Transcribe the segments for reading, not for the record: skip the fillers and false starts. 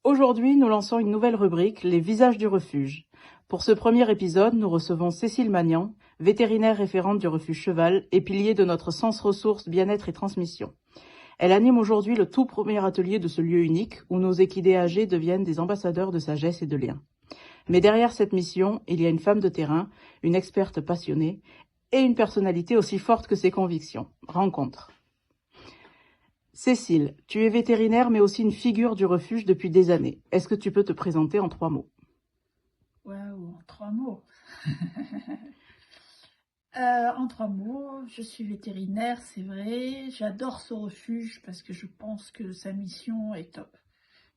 Aujourd'hui, nous lançons une nouvelle rubrique, les visages du refuge. Pour ce premier épisode, nous recevons Cécile Magnan, vétérinaire référente du refuge Cheval et pilier de notre Sens Ressources Bien-être et Transmission. Elle anime aujourd'hui le tout premier atelier de ce lieu unique où nos équidés âgés deviennent des ambassadeurs de sagesse et de lien. Mais derrière cette mission, il y a une femme de terrain, une experte passionnée et une personnalité aussi forte que ses convictions. Rencontre. Cécile, tu es vétérinaire mais aussi une figure du refuge depuis des années. Est-ce que tu peux te présenter en 3 mots? Waouh, en 3 mots. En 3 mots, je suis vétérinaire, c'est vrai. J'adore ce refuge parce que je pense que sa mission est top.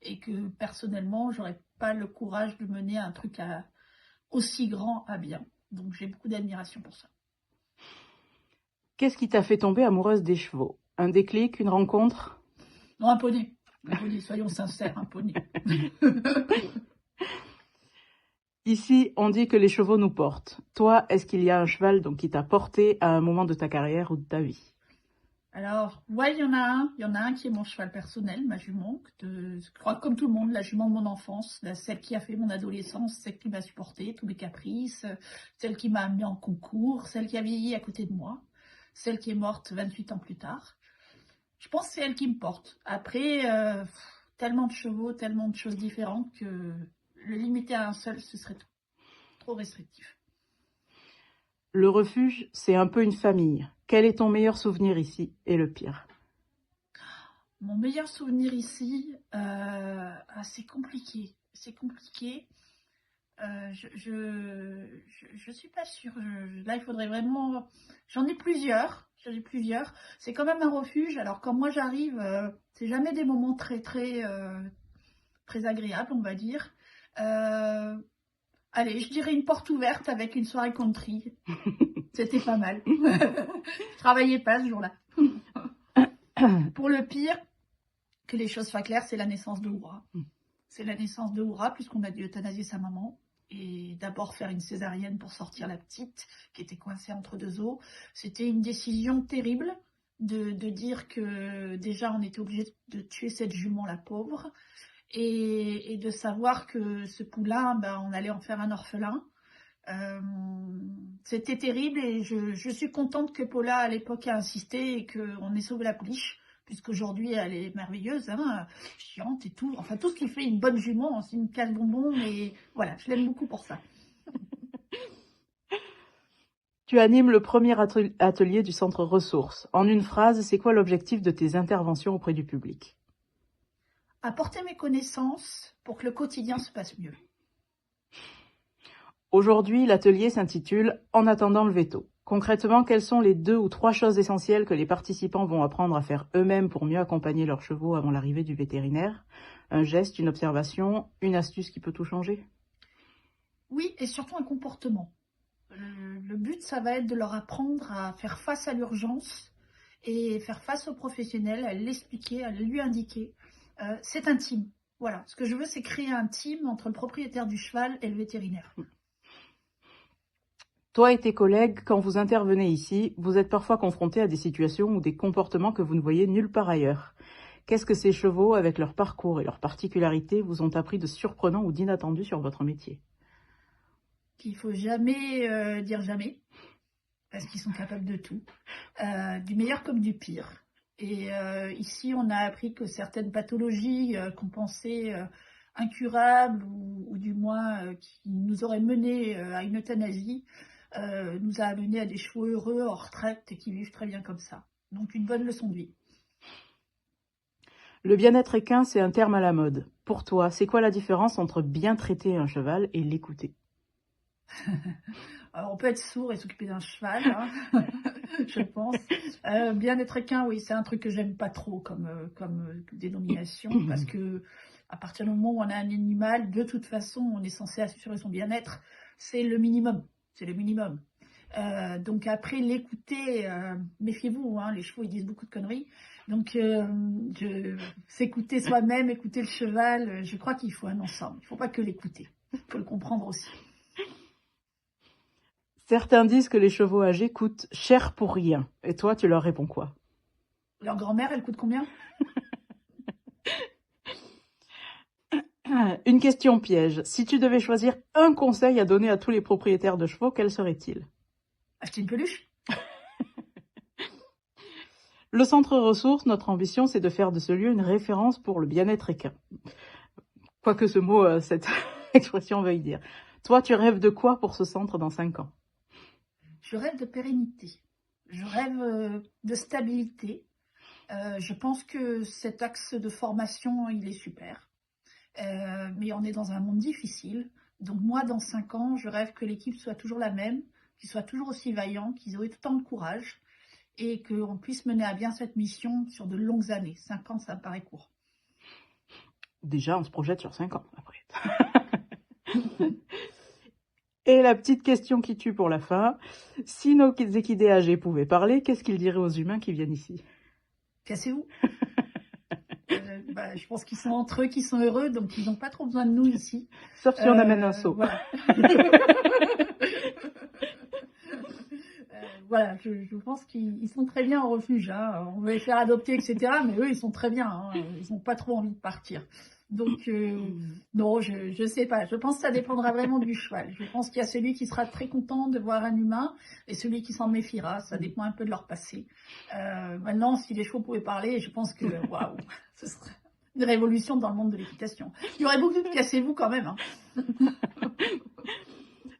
Et que personnellement, j'aurais pas le courage de mener un truc aussi grand à bien. Donc j'ai beaucoup d'admiration pour ça. Qu'est-ce qui t'a fait tomber amoureuse des chevaux? Un déclic, une rencontre? Non, un poney. Un poney, soyons sincères, un poney. Ici, on dit que les chevaux nous portent. Toi, est-ce qu'il y a un cheval qui t'a porté à un moment de ta carrière ou de ta vie? Alors, ouais, il y en a un. Il y en a un qui est mon cheval personnel, ma jument. Je crois comme tout le monde, la jument de mon enfance, celle qui a fait mon adolescence, celle qui m'a supporté tous mes caprices, celle qui m'a amené en concours, celle qui a vieilli à côté de moi, celle qui est morte 28 ans plus tard. Je pense que c'est elle qui me porte. Après, tellement de chevaux, tellement de choses différentes que le limiter à un seul, ce serait trop restrictif. Le refuge, c'est un peu une famille. Quel est ton meilleur souvenir ici et le pire? Mon meilleur souvenir ici, c'est compliqué. C'est compliqué. Je suis pas sûre. Là, il faudrait vraiment... J'en ai plusieurs. C'est quand même un refuge. Alors, quand moi j'arrive, c'est jamais des moments très agréables, on va dire. Allez, je dirais une porte ouverte avec une soirée country. C'était pas mal. Je travaillais pas ce jour-là. Pour le pire, que les choses soient claires, c'est la naissance de Oura. C'est la naissance de Oura, puisqu'on a dû euthanasier sa maman. Et d'abord faire une césarienne pour sortir la petite, qui était coincée entre 2 os. C'était une décision terrible de dire que déjà on était obligé de tuer cette jument, la pauvre. Et de savoir que ce poulain, on allait en faire un orphelin. C'était terrible et je suis contente que Paula à l'époque a insisté et qu'on ait sauvé la pouliche, puisqu'aujourd'hui elle est merveilleuse, chiante et tout, enfin tout ce qui fait une bonne jument, c'est une cale bonbon, mais voilà, je l'aime beaucoup pour ça. Tu animes le premier atelier du centre ressources. En une phrase, c'est quoi l'objectif de tes interventions auprès du public? Apporter mes connaissances pour que le quotidien se passe mieux. Aujourd'hui, l'atelier s'intitule « En attendant le veto ». Concrètement, quelles sont les 2 ou 3 choses essentielles que les participants vont apprendre à faire eux-mêmes pour mieux accompagner leurs chevaux avant l'arrivée du vétérinaire? Un geste, une observation, une astuce qui peut tout changer? Oui, et surtout un comportement. Le but, ça va être de leur apprendre à faire face à l'urgence et faire face au professionnel, à l'expliquer, à lui indiquer. C'est un team. Voilà, ce que je veux, c'est créer un team entre le propriétaire du cheval et le vétérinaire. Toi et tes collègues, quand vous intervenez ici, vous êtes parfois confrontés à des situations ou des comportements que vous ne voyez nulle part ailleurs. Qu'est-ce que ces chevaux, avec leur parcours et leurs particularités, vous ont appris de surprenant ou d'inattendu sur votre métier? Qu'il ne faut jamais dire jamais, parce qu'ils sont capables de tout, du meilleur comme du pire. Et ici, on a appris que certaines pathologies qu'on pensait incurables ou du moins qui nous auraient mené à une euthanasie, nous a amené à des chevaux heureux en retraite et qui vivent très bien comme ça. Donc une bonne leçon de vie. Le bien-être équin, c'est un terme à la mode. Pour toi, c'est quoi la différence entre bien traiter un cheval et l'écouter? Alors, on peut être sourd et s'occuper d'un cheval, je pense. Bien-être équin, oui, c'est un truc que j'aime pas trop comme dénomination, parce que à partir du moment où on a un animal, de toute façon, on est censé assurer son bien-être. C'est le minimum. C'est le minimum. Donc après, l'écouter, méfiez-vous, les chevaux, ils disent beaucoup de conneries. Donc, s'écouter soi-même, écouter le cheval, je crois qu'il faut un ensemble. Il ne faut pas que l'écouter. Il faut le comprendre aussi. Certains disent que les chevaux âgés coûtent cher pour rien. Et toi, tu leur réponds quoi? Leur grand-mère, elle coûte combien? Une question piège. Si tu devais choisir un conseil à donner à tous les propriétaires de chevaux, quel serait-il? Acheter une peluche. Le centre ressources, notre ambition, c'est de faire de ce lieu une référence pour le bien-être équin. Quoi que ce mot, cette expression veuille dire. Toi, tu rêves de quoi pour ce centre dans 5 ans? Je rêve de pérennité. Je rêve de stabilité. Je pense que cet axe de formation, il est super. Mais on est dans un monde difficile. Donc moi, dans 5 ans, je rêve que l'équipe soit toujours la même, qu'ils soient toujours aussi vaillants, qu'ils aient autant de courage et qu'on puisse mener à bien cette mission sur de longues années. 5 ans, ça me paraît court. Déjà, on se projette sur 5 ans, après. Et la petite question qui tue pour la fin. Si nos équidés âgés pouvaient parler, qu'est-ce qu'ils diraient aux humains qui viennent ici? Cassez-vous. Je pense qu'ils sont entre eux, qu'ils sont heureux, donc ils n'ont pas trop besoin de nous ici. Sauf si on amène un seau. Voilà. Voilà, je pense qu'ils sont très bien en refuge. Hein. On va les faire adopter, etc. Mais eux, ils sont très bien. Hein. Ils n'ont pas trop envie de partir. Donc, non, je sais pas. Je pense que ça dépendra vraiment du cheval. Je pense qu'il y a celui qui sera très content de voir un humain et celui qui s'en méfiera. Ça dépend un peu de leur passé. Maintenant, si les chevaux pouvaient parler, je pense que, waouh, ce serait une révolution dans le monde de l'équitation. Il y aurait beaucoup de cassez-vous quand même. Hein.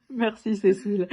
Merci Cécile.